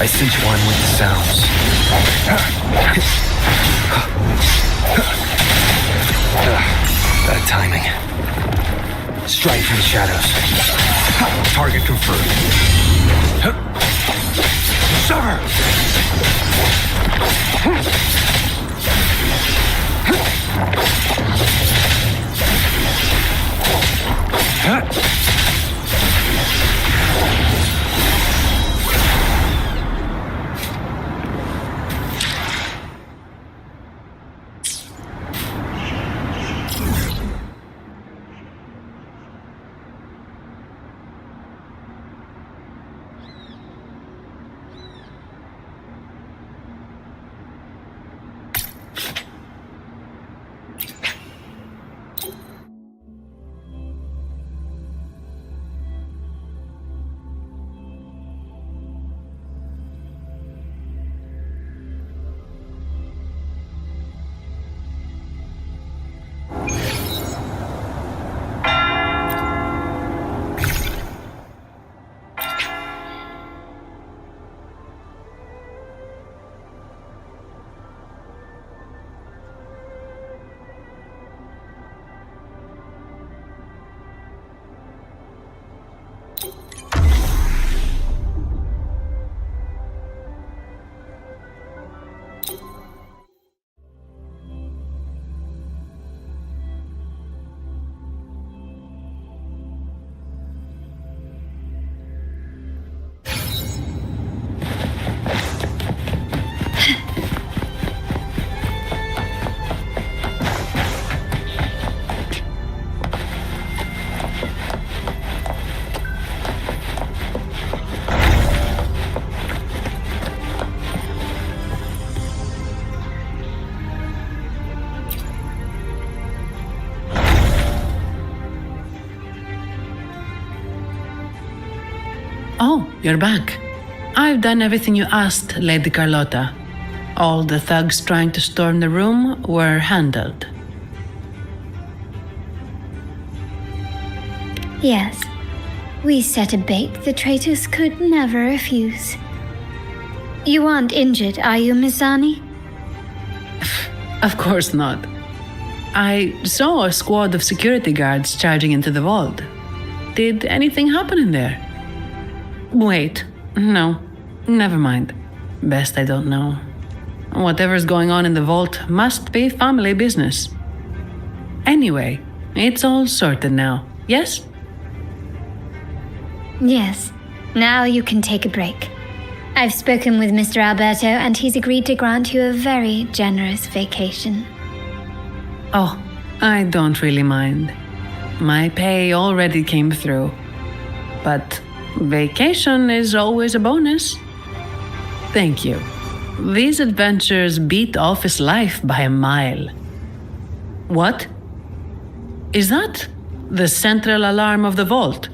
I cinch one with the sounds. Bad timing. Strike from the shadows. Target confirmed. Sever! Oh, you're back. I've done everything you asked, Lady Carlotta. All the thugs trying to storm the room were handled. Yes. We set a bait the traitors could never refuse. You aren't injured, are you, Miss Zani? Of course not. I saw a squad of security guards charging into the vault. Did anything happen in there? Wait, no, never mind. Best I don't know. Whatever's going on in the vault must be family business. Anyway, it's all sorted now, yes? Yes. Now you can take a break. I've spoken with Mr. Alberto and he's agreed to grant you a very generous vacation. Oh, I don't really mind. My pay already came through. But vacation is always a bonus. Thank you. These adventures beat office life by a mile. What? Is that the central alarm of the vault?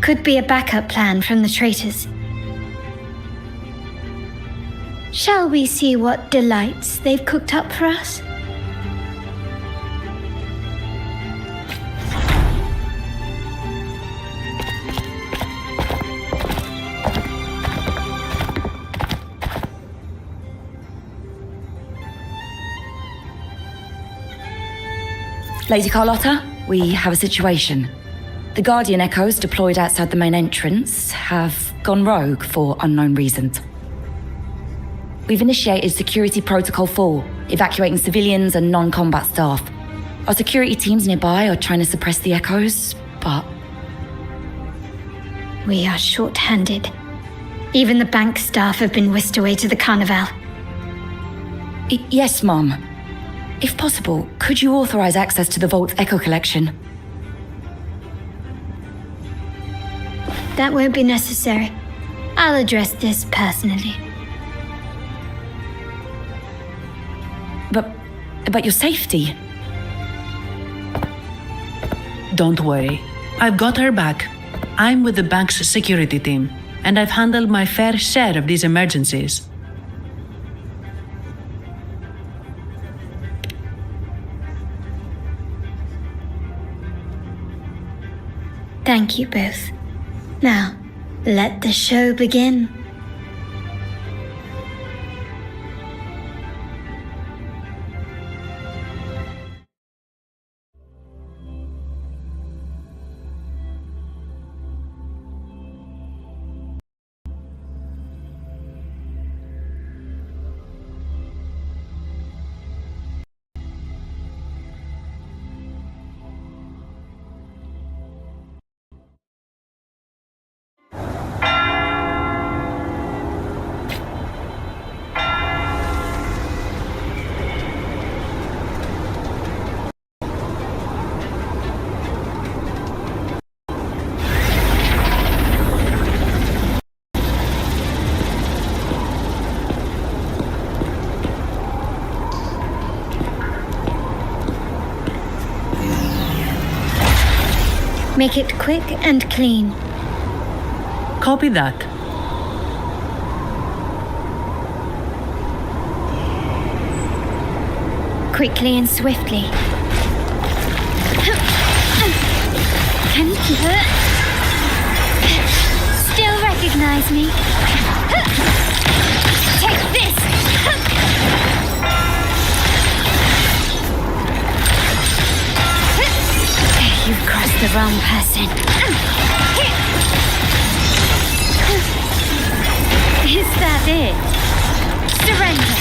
Could be a backup plan from the traitors. Shall we see what delights they've cooked up for us? Lady Carlotta, we have a situation. The Guardian Echoes deployed outside the main entrance have gone rogue for unknown reasons. We've initiated Security Protocol 4, evacuating civilians and non-combat staff. Our security teams nearby are trying to suppress the Echoes, but... We are short-handed. Even the bank staff have been whisked away to the Carnival. Yes, Mom. If possible, could you authorize access to the Vault's Echo Collection? That won't be necessary. I'll address this personally. But your safety? Don't worry. I've got her back. I'm with the bank's security team, and I've handled my fair share of these emergencies. Thank you both. Now, Let the show begin. Make it quick and clean. Copy that. Quickly and swiftly. Can you still recognize me? Take this! You've crossed the wrong person. Is that it? Surrender.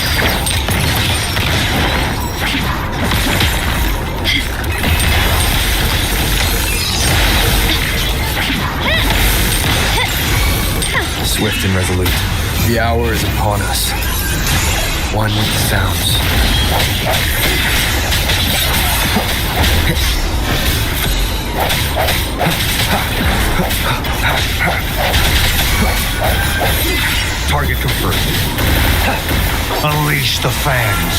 Swift and resolute. The hour is upon us. One with the sounds. Target confirmed. Unleash the fans.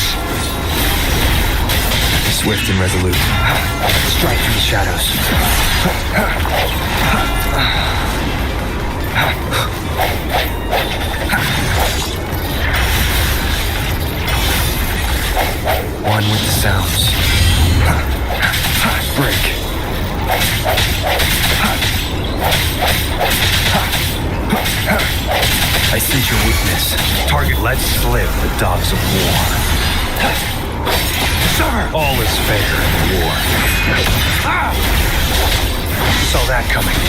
Swift and resolute. Strike from the shadows. One with the sounds. Break. I sense your weakness. Target, let's slip the dogs of war. Summer! All is fair in war. Saw that coming.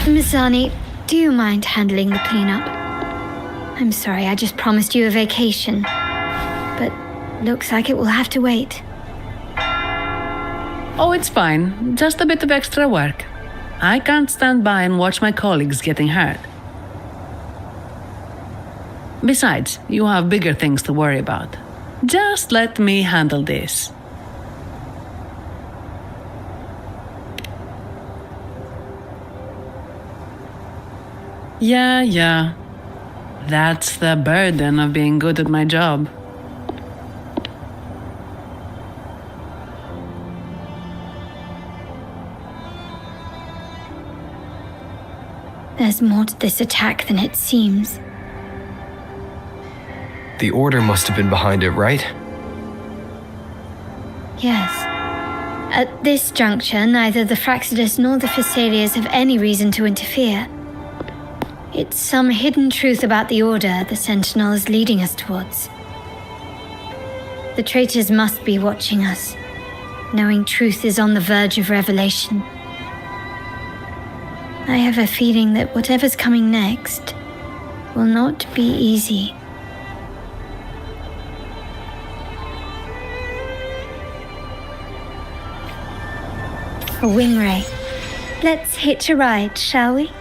Misani, do you mind handling the cleanup? I'm sorry, I just promised you a vacation. But looks like it will have to wait. Oh, it's fine. Just a bit of extra work. I can't stand by and watch my colleagues getting hurt. Besides, you have bigger things to worry about. Just let me handle this. Yeah. That's the burden of being good at my job. There's more to this attack than it seems. The Order must have been behind it, right? Yes. At this juncture, neither the Fraxidus nor the Phassalias have any reason to interfere. It's some hidden truth about the Order the Sentinel is leading us towards. The traitors must be watching us, knowing truth is on the verge of revelation. I have a feeling that whatever's coming next will not be easy. A wing ray. Let's hitch a ride, shall we?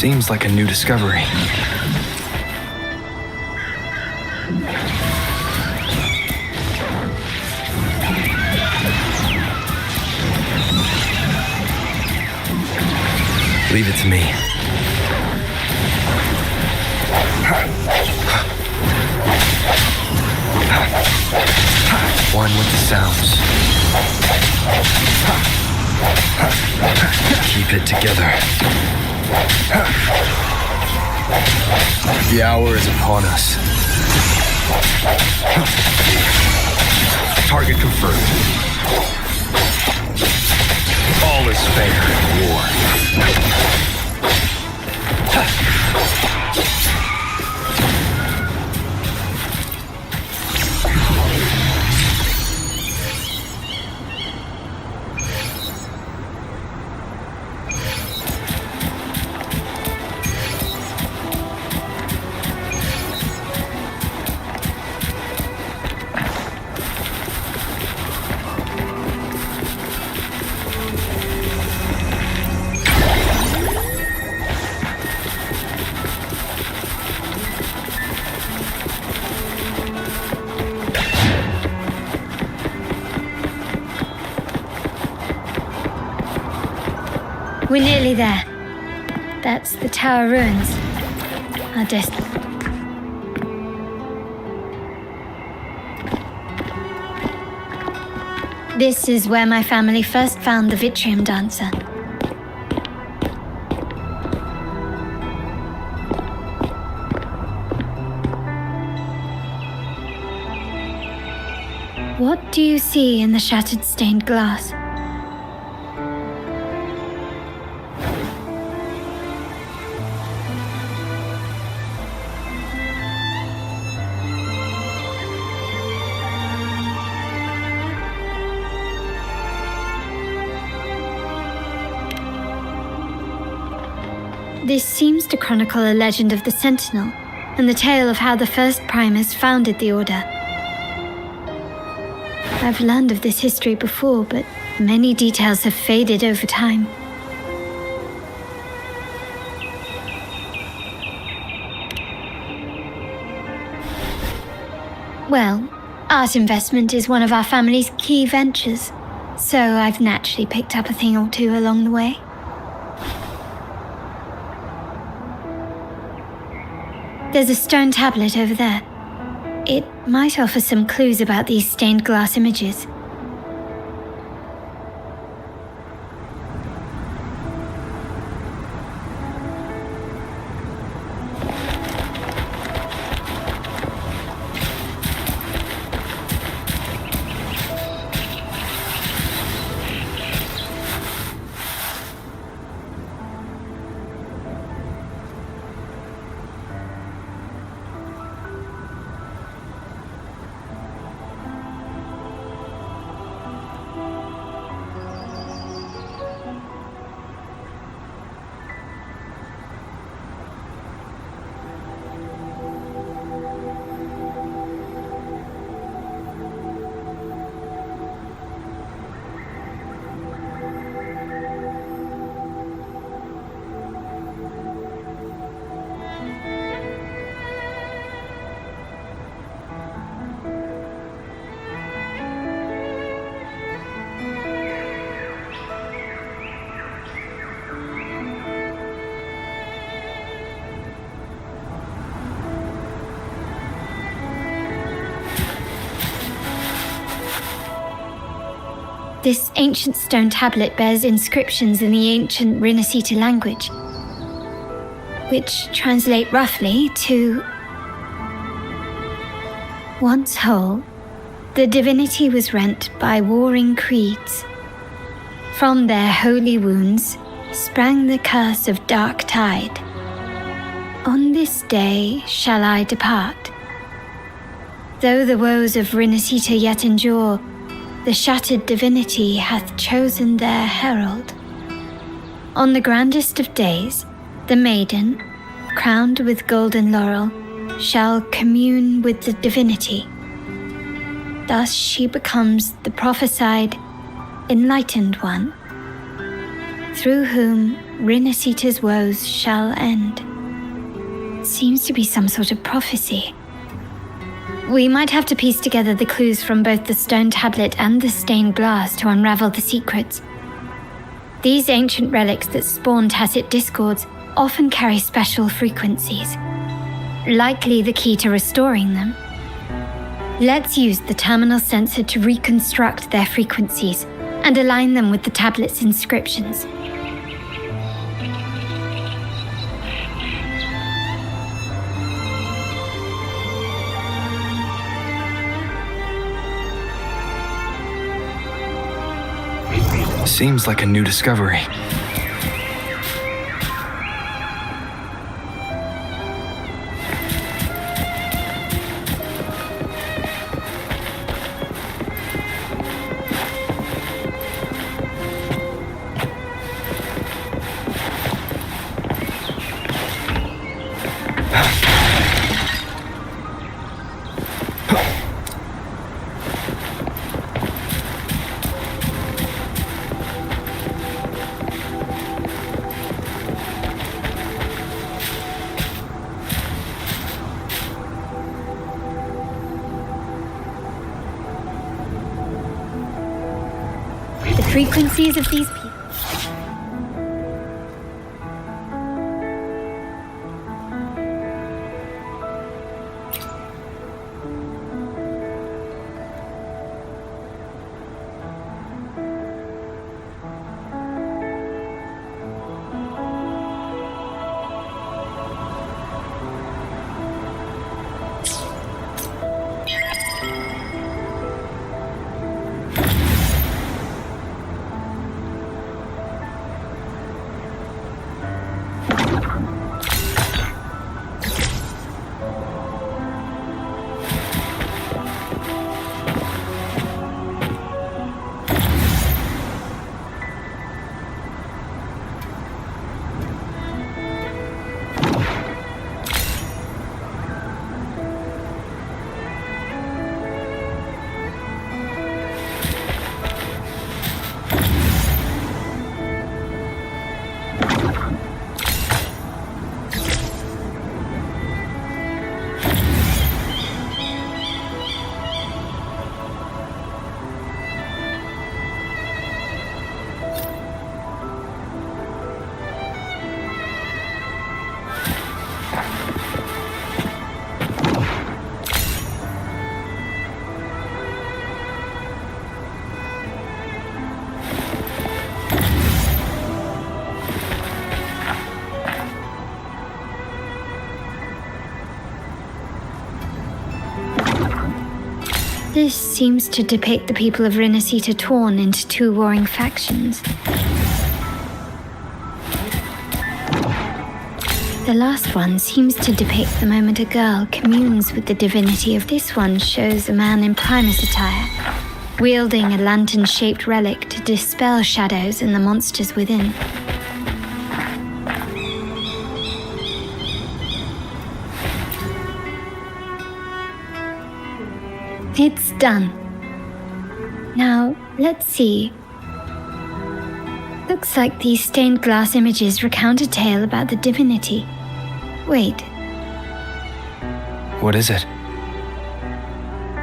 Seems like a new discovery. Leave it to me. One with the sounds. Keep it together. The hour is upon us. Target confirmed. All is fair in war. We're nearly there. That's the tower ruins. Our destiny. This is where my family first found the Vitrium Dancer. What do you see in the shattered stained glass? This seems to chronicle a legend of the Sentinel and the tale of how the first Primus founded the Order. I've learned of this history before, but many details have faded over time. Well, art investment is one of our family's key ventures, so I've naturally picked up a thing or two along the way. There's a stone tablet over there. It might offer some clues about these stained glass images. This ancient stone tablet bears inscriptions in the ancient Rinascita language, which translate roughly to once whole, the divinity was rent by warring creeds. From their holy wounds sprang the curse of dark tide. On this day shall I depart. Though the woes of Rinascita yet endure, the shattered divinity hath chosen their herald. On the grandest of days, the maiden, crowned with golden laurel, shall commune with the divinity. Thus she becomes the prophesied, enlightened one, through whom Rinasita's woes shall end. Seems to be some sort of prophecy. We might have to piece together the clues from both the stone tablet and the stained glass to unravel the secrets. These ancient relics that spawn tacit discords often carry special frequencies, likely the key to restoring them. Let's use the terminal sensor to reconstruct their frequencies and align them with the tablet's inscriptions. Seems like a new discovery. The frequencies of these people. This seems to depict the people of Rinasita torn into two warring factions. The last one seems to depict the moment a girl communes with the divinity of this one shows a man in Primus attire, wielding a lantern-shaped relic to dispel shadows and the monsters within. It's done. Now, let's see. Looks like these stained glass images recount a tale about the divinity. Wait, What is it?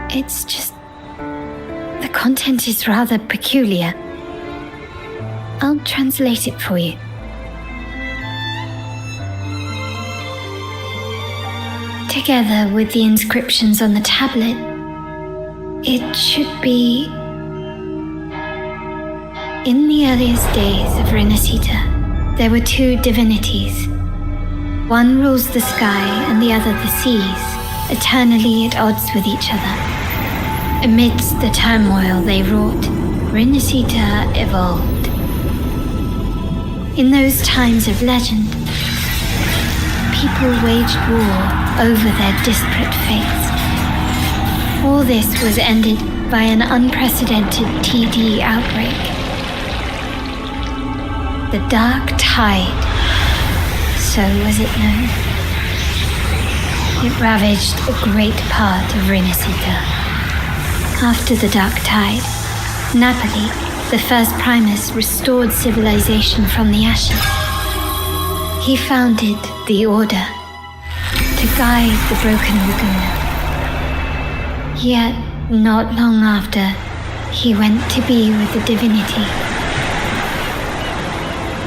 it's just... the content is rather peculiar. I'll translate it for you. Together with the inscriptions on the tablet, it should be... In the earliest days of Rinasita, there were two divinities. One rules the sky and the other the seas, eternally at odds with each other. Amidst the turmoil they wrought, Rinasita evolved. In those times of legend, people waged war over their disparate fates. All this was ended by an unprecedented TD outbreak. The Dark Tide, so was it known. It ravaged a great part of Rinasita. After the Dark Tide, Napoli, the first Primus, restored civilization from the ashes. He founded the Order to guide the broken Laguna. Yet, not long after, he went to be with the divinity.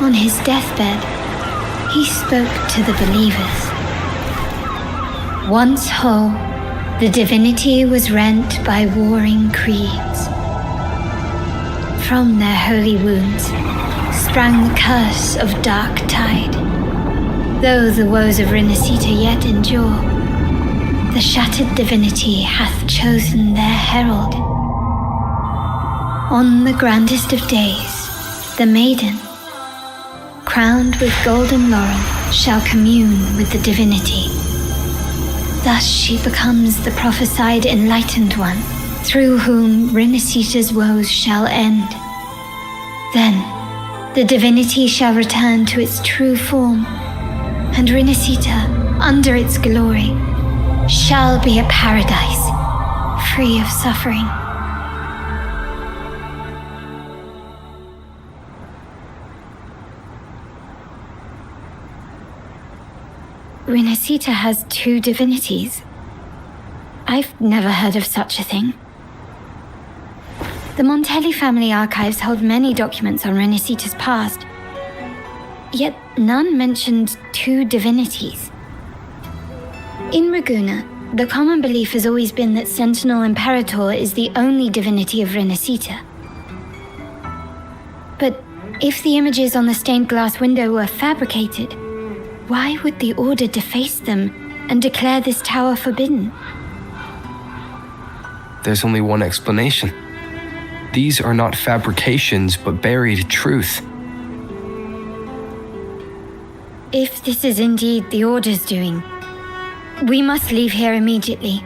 On his deathbed, he spoke to the believers. Once whole, the divinity was rent by warring creeds. From their holy wounds sprang the curse of Dark Tide. Though the woes of Renacita yet endure, the shattered divinity hath chosen their herald. On the grandest of days, the maiden, crowned with golden laurel, shall commune with the divinity. Thus she becomes the prophesied enlightened one, through whom Renacita's woes shall end. Then, the divinity shall return to its true form, and Renacita, under its glory, shall be a paradise, free of suffering. Renacita has two divinities. I've never heard of such a thing. The Montelli family archives hold many documents on Renacita's past, yet none mentioned two divinities. In Ragusa, the common belief has always been that Sentinel Imperator is the only divinity of Renacita. But if the images on the stained glass window were fabricated, why would the Order deface them and declare this tower forbidden? There's only one explanation. These are not fabrications, but buried truth. If this is indeed the Order's doing, we must leave here immediately.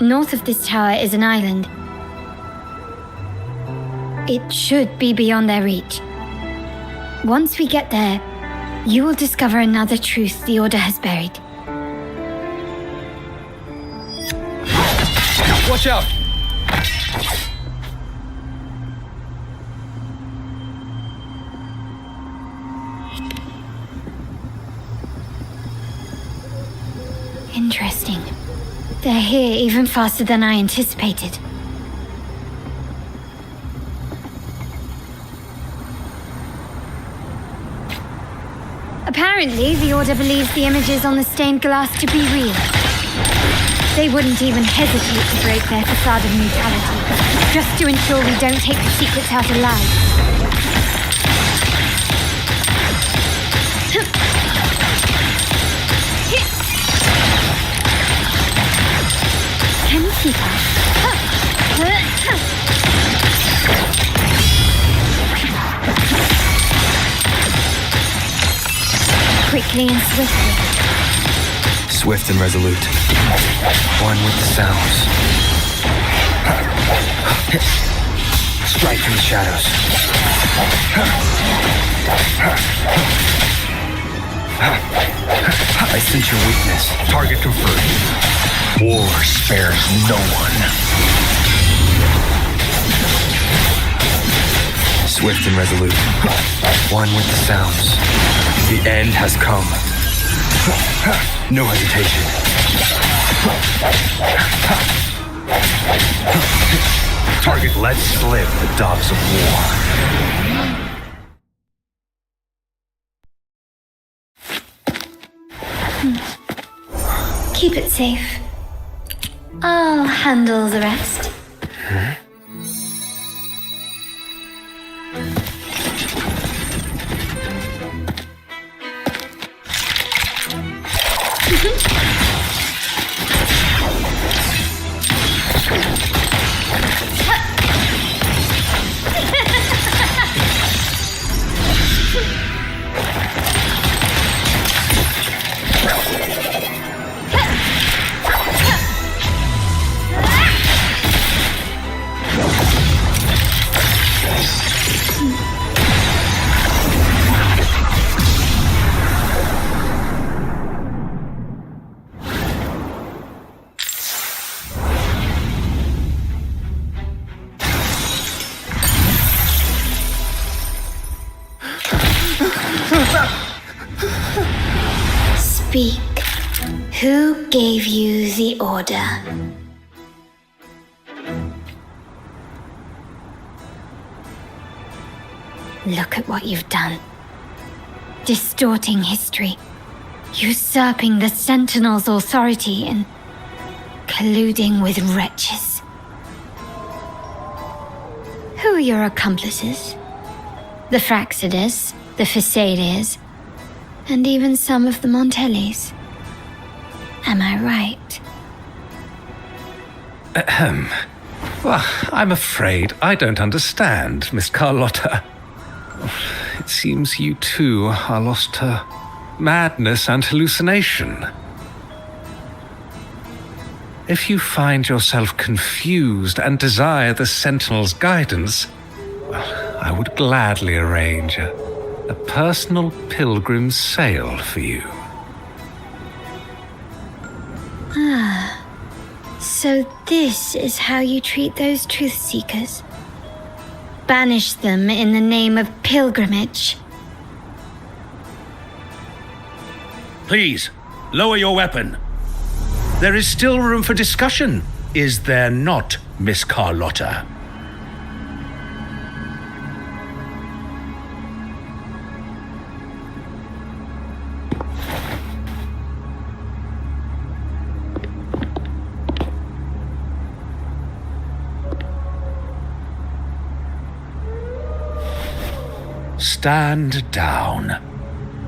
North of this tower is an island. It should be beyond their reach. Once we get there, you will discover another truth the Order has buried. Watch out! Interesting. They're here even faster than I anticipated. Apparently, the Order believes the images on the stained glass to be real. They wouldn't even hesitate to break their facade of neutrality, just to ensure we don't take the secrets out alive. Can you keep up? Quickly and swiftly. Swift and resolute. One with the sounds. Strike from the shadows. I sense your weakness. Target confirmed. War spares no one. Swift and resolute. One with the sounds. The end has come. No hesitation. Target lets slip the dogs of war. Keep it safe. I'll handle the rest. Speak. Who gave you the order? Look at what you've done. Distorting history. Usurping the Sentinel's authority and colluding with wretches. Who are your accomplices? The Fraxidus, the Phisalias, and even some of the Montellis. Am I right? Well, I'm afraid I don't understand, Miss Carlotta. It seems you too are lost to madness and hallucination. If you find yourself confused and desire the Sentinel's guidance, well, I would gladly arrange a personal pilgrim's sail for you. So this is how you treat those truth seekers? Banish them in the name of pilgrimage? Please, lower your weapon. There is still room for discussion, is there not, Miss Carlotta? Stand down.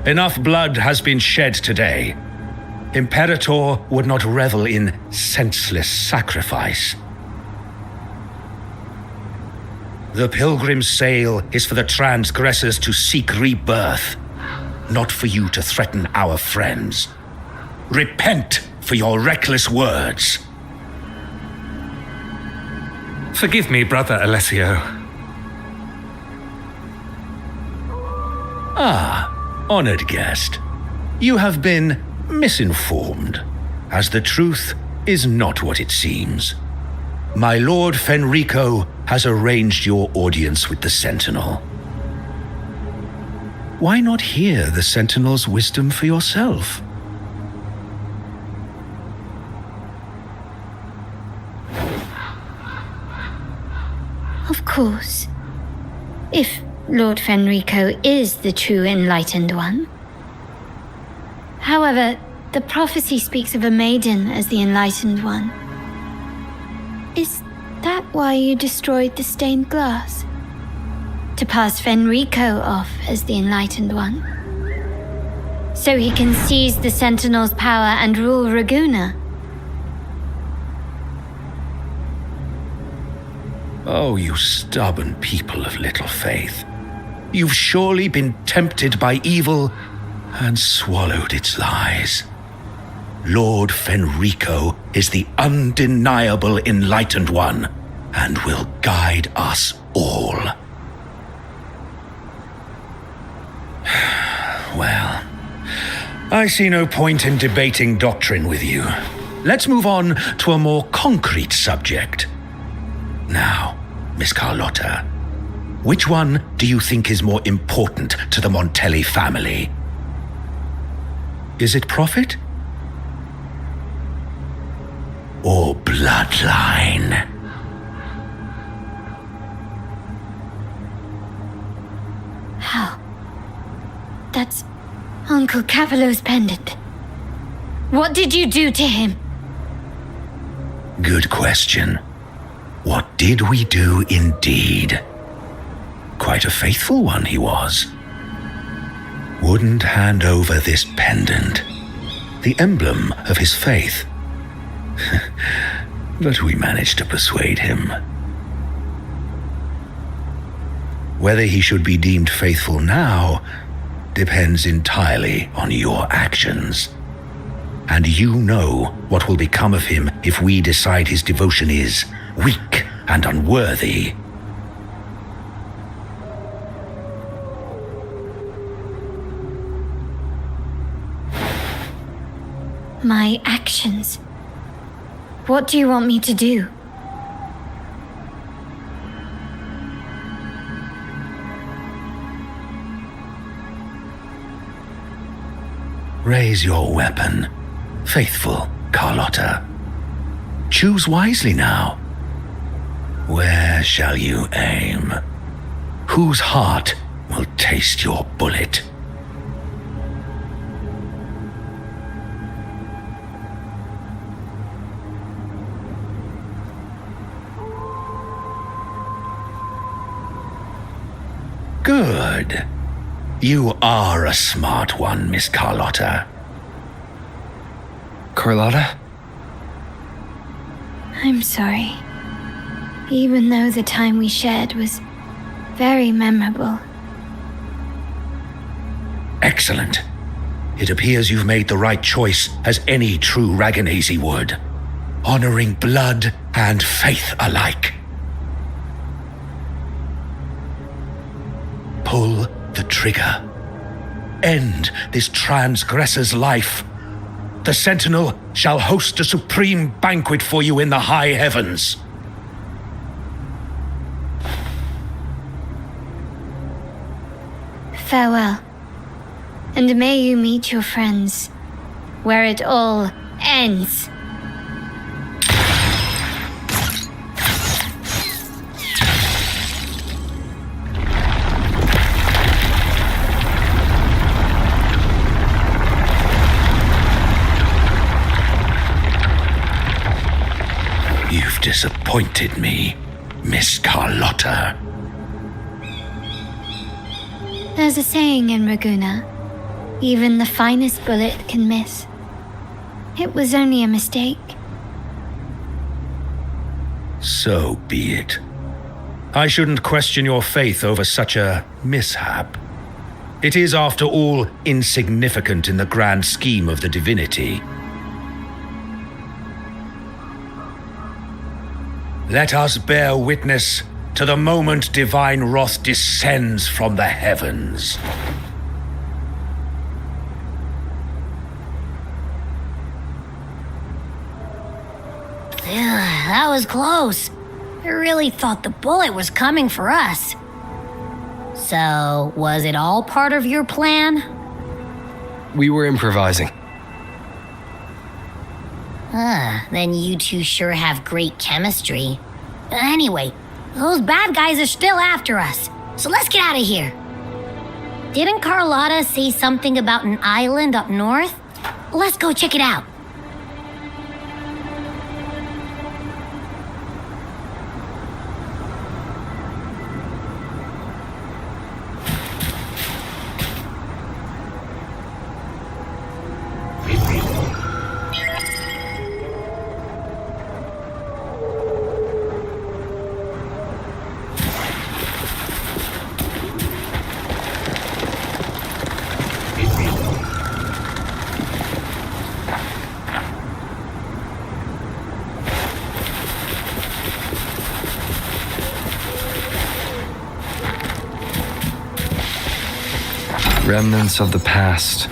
Enough blood has been shed today. Imperator would not revel in senseless sacrifice. The pilgrim's sail is for the transgressors to seek rebirth, not for you to threaten our friends. Repent for your reckless words. Forgive me, Brother Alessio. Honored guest. You have been misinformed, as the truth is not what it seems. My Lord Fenrico has arranged your audience with the Sentinel. Why not hear the Sentinel's wisdom for yourself? Of course. If Lord Fenrico is the true enlightened one. However, the prophecy speaks of a maiden as the enlightened one. Is that why you destroyed the stained glass? To pass Fenrico off as the enlightened one? So he can seize the Sentinel's power and rule Raguna? Oh, you stubborn people of little faith. You've surely been tempted by evil and swallowed its lies. Lord Fenrico is the undeniable enlightened one and will guide us all. Well, I see no point in debating doctrine with you. Let's move on to a more concrete subject. Now, Miss Carlotta, which one do you think is more important to the Montelli family? Is it profit? Or bloodline? How? That's Uncle Capello's pendant. What did you do to him? Good question. What did we do indeed? Quite a faithful one he was. Wouldn't hand over this pendant, the emblem of his faith. But we managed to persuade him. Whether he should be deemed faithful now depends entirely on your actions. And you know what will become of him if we decide his devotion is weak and unworthy. My actions? What do you want me to do? Raise your weapon, faithful Carlotta. Choose wisely now. Where shall you aim? Whose heart will taste your bullet? Good. You are a smart one, Miss Carlotta. Carlotta? I'm sorry. Even though the time we shared was very memorable. Excellent. It appears you've made the right choice, as any true Raganazi would, honoring blood and faith alike. Pull the trigger. End this transgressor's life. The Sentinel shall host a supreme banquet for you in the high heavens. Farewell. And may you meet your friends where it all ends. You've disappointed me, Miss Carlotta. There's a saying in Raguna, even the finest bullet can miss. It was only a mistake. So be it. I shouldn't question your faith over such a mishap. It is, after all, insignificant in the grand scheme of the divinity. Let us bear witness to the moment divine wrath descends from the heavens. That was close. I really thought the bullet was coming for us. So, was it all part of your plan? We were improvising. Then you two sure have great chemistry. Anyway, those bad guys are still after us, so let's get out of here. Didn't Carlotta say something about an island up north? Let's go check it out. Remnants of the past.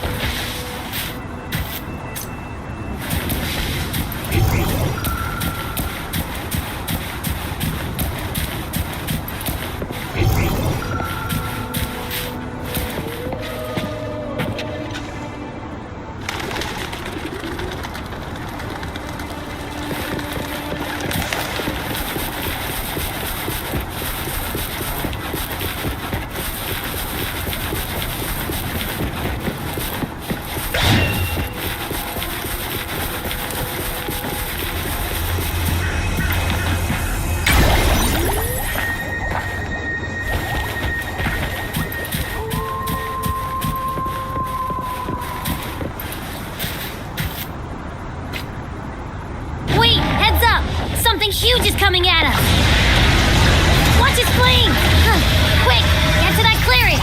Huge is coming at us! Watch his plane! Quick! Get to that clearing!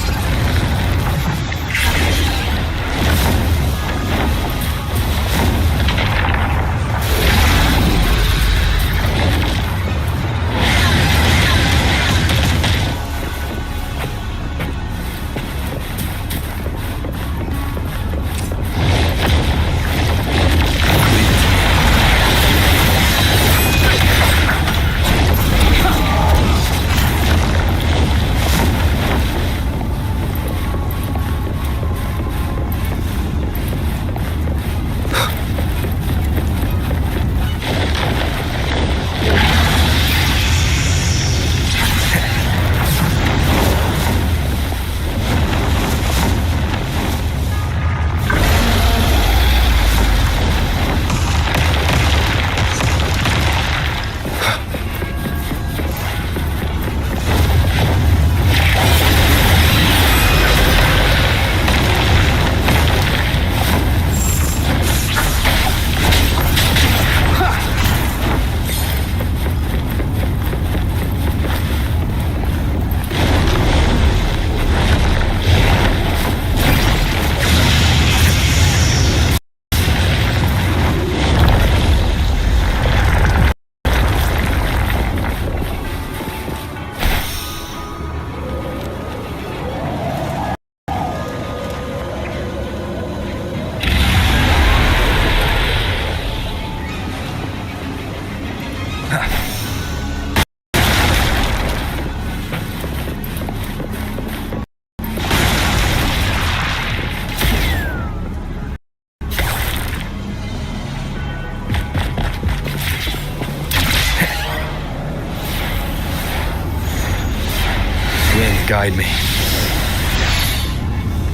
guide me.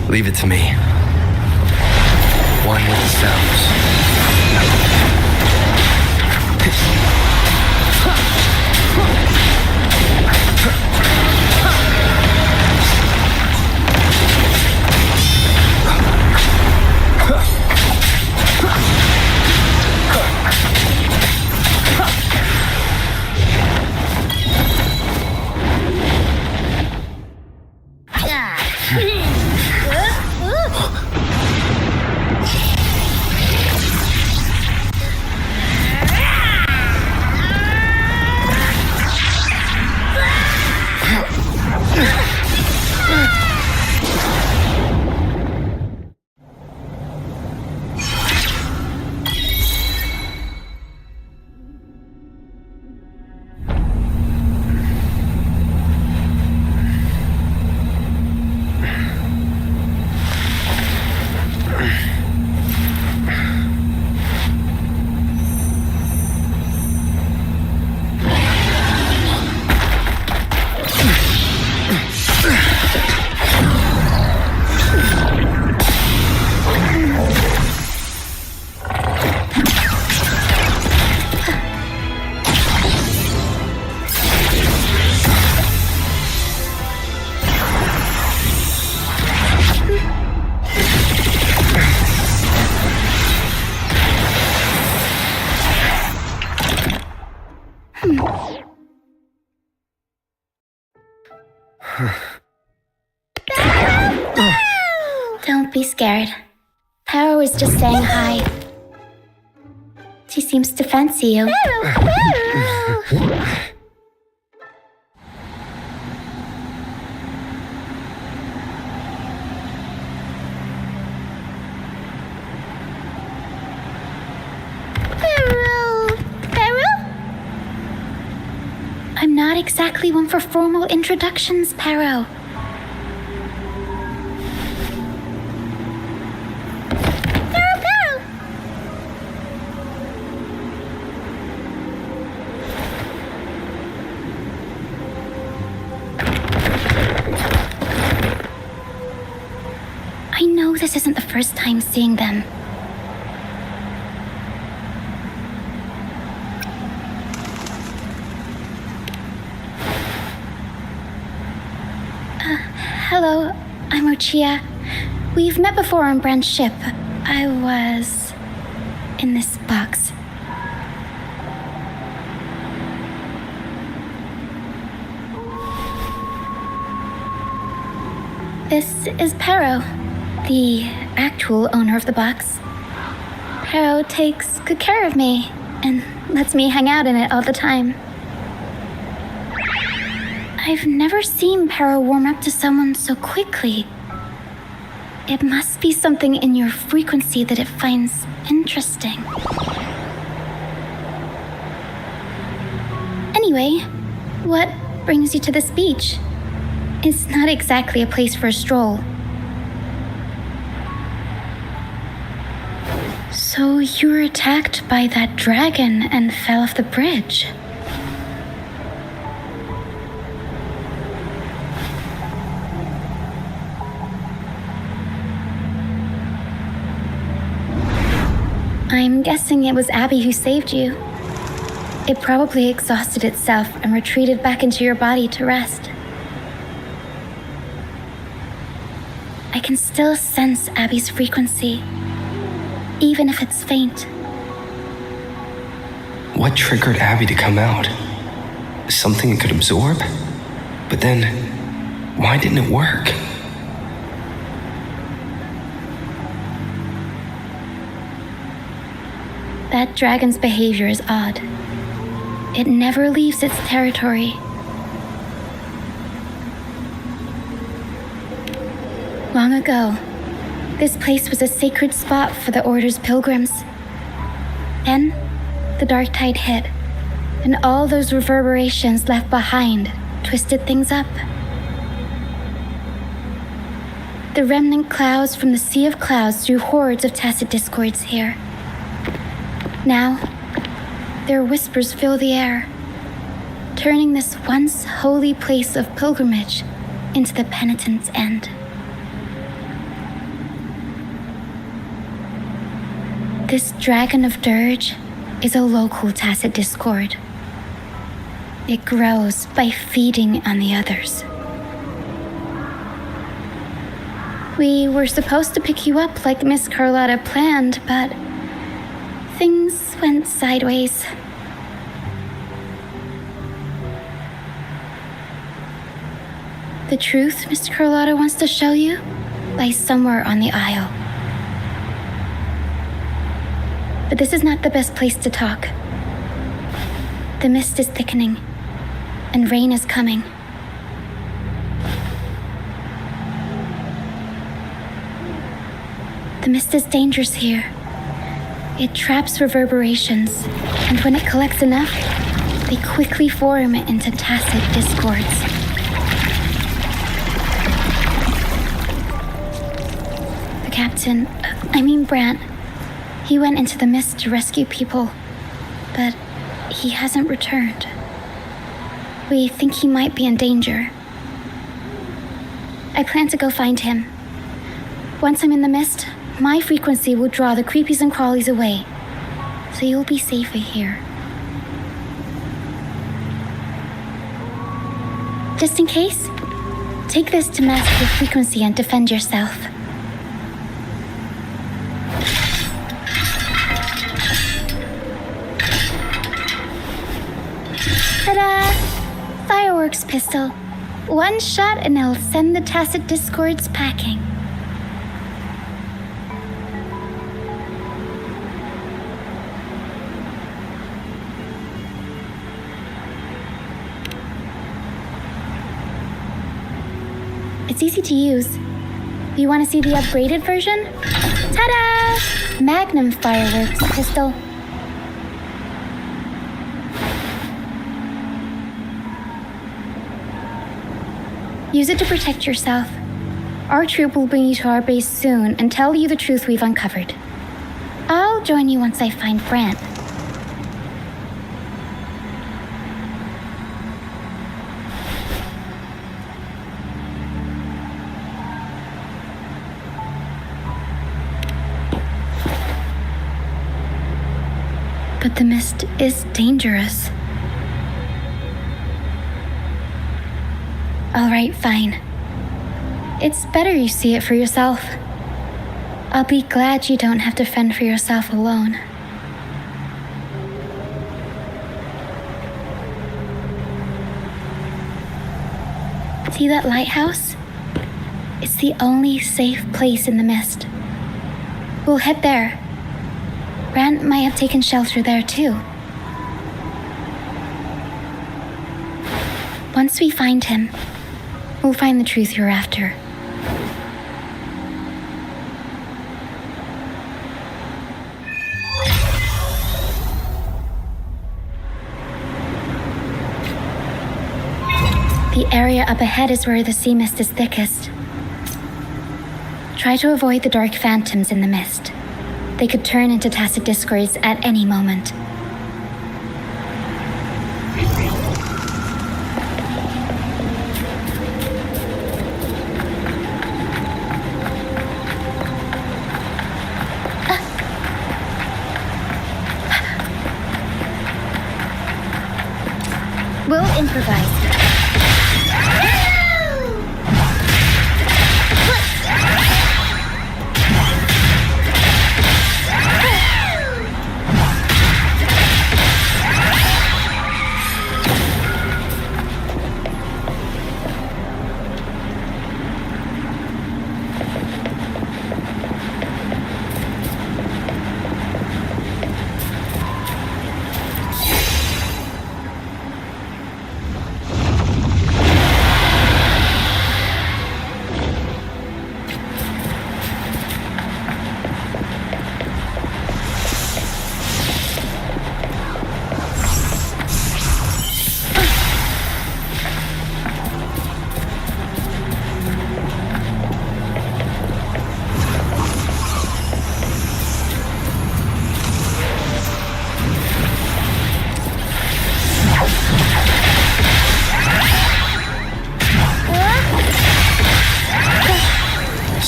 Leave it to me. One with the sounds. Don't be scared. Kuro is just saying hi. She seems to fancy you. I'm not exactly one for formal introductions, Kuro. I know this isn't the first time seeing them. Hello, I'm Ochia. We've met before on Brand's ship. I was in this box. This is Kuro, the actual owner of the box. Kuro takes good care of me and lets me hang out in it all the time. I've never seen Kuro warm up to someone so quickly. It must be something in your frequency that it finds interesting. Anyway, what brings you to this beach? It's not exactly a place for a stroll. So you were attacked by that dragon and fell off the bridge. I'm guessing it was Abby who saved you. It probably exhausted itself and retreated back into your body to rest. I can still sense Abby's frequency, even if it's faint. What triggered Abby to come out? Something it could absorb? But then, why didn't it work? That dragon's behavior is odd. It never leaves its territory. Long ago, this place was a sacred spot for the Order's pilgrims. Then, the dark tide hit, and all those reverberations left behind twisted things up. The remnant clouds from the Sea of Clouds drew hordes of tacit discords here. Now, their whispers fill the air, turning this once holy place of pilgrimage into the penitent's end. This dragon of dirge is a local tacit discord. It grows by feeding on the others. We were supposed to pick you up like Miss Carlotta planned, but things went sideways. The truth Miss Carlotta wants to show you lies somewhere on the aisle. But this is not the best place to talk. The mist is thickening, and rain is coming. The mist is dangerous here. It traps reverberations, and when it collects enough, they quickly form into tacit discords. The captain, Brant, he went into the mist to rescue people, but he hasn't returned. We think he might be in danger. I plan to go find him. Once I'm in the mist, my frequency will draw the creepies and crawlies away, so you'll be safer here. Just in case, take this to mask your frequency and defend yourself. Ta-da! Fireworks pistol. One shot and it'll send the tacit discords packing. It's easy to use. You want to see the upgraded version? Ta-da! Magnum fireworks pistol. Use it to protect yourself. Our troop will bring you to our base soon and tell you the truth we've uncovered. I'll join you once I find Brant. But the mist is dangerous. All right, fine. It's better you see it for yourself. I'll be glad you don't have to fend for yourself alone. See that lighthouse? It's the only safe place in the mist. We'll head there. Brant might have taken shelter there too. Once we find him, we'll find the truth you're after. The area up ahead is where the sea mist is thickest. Try to avoid the dark phantoms in the mist. They could turn into tacit discords at any moment. We'll improvise.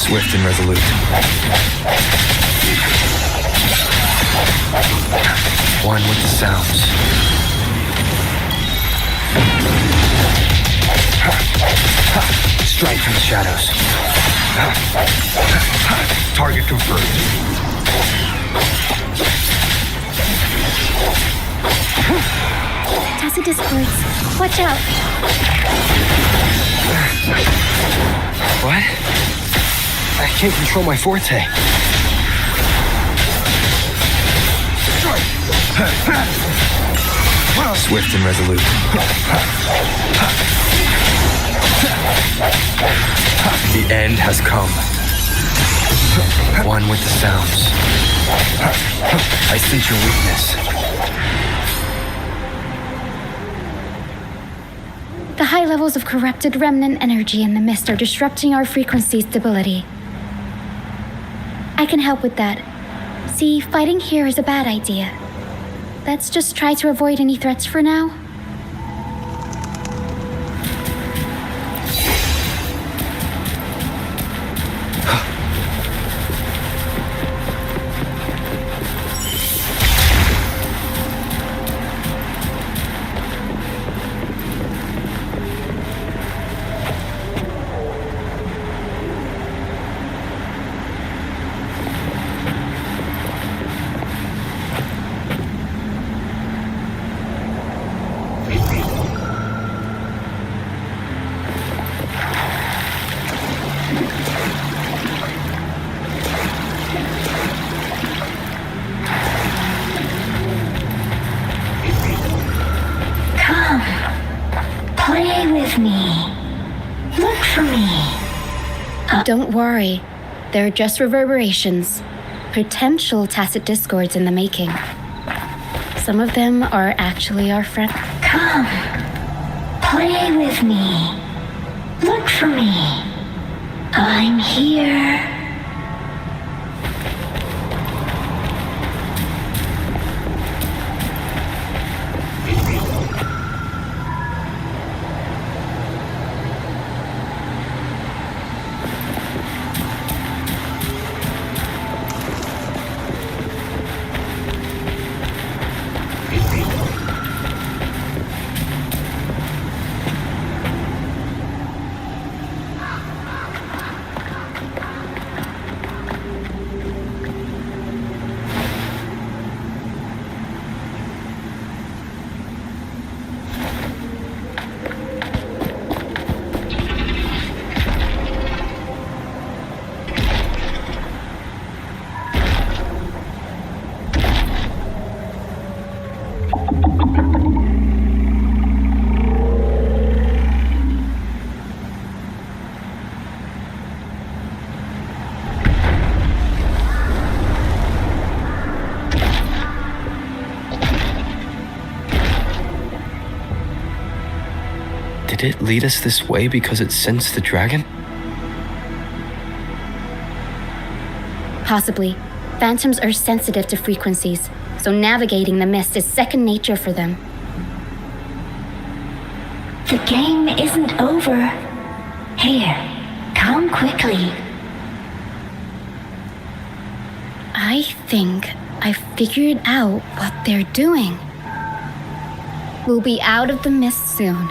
Swift and resolute. One with the sounds. Strike from the shadows. Target confirmed. Tacit discords. Watch out. What? I can't control my forte. Swift and resolute. The end has come. One with the sounds. I sense your weakness. The high levels of corrupted remnant energy in the mist are disrupting our frequency stability. I can help with that. See, fighting here is a bad idea. Let's just try to avoid any threats for now. Play with me. Look for me. Don't worry. They're just reverberations. Potential tacit discords in the making. Some of them are actually our friend. Come. Play with me. Look for me. I'm here. Did it lead us this way because it sensed the dragon? Possibly. Phantoms are sensitive to frequencies, so navigating the mist is second nature for them. The game isn't over. Here, come quickly. I think I figured out what they're doing. We'll be out of the mist soon.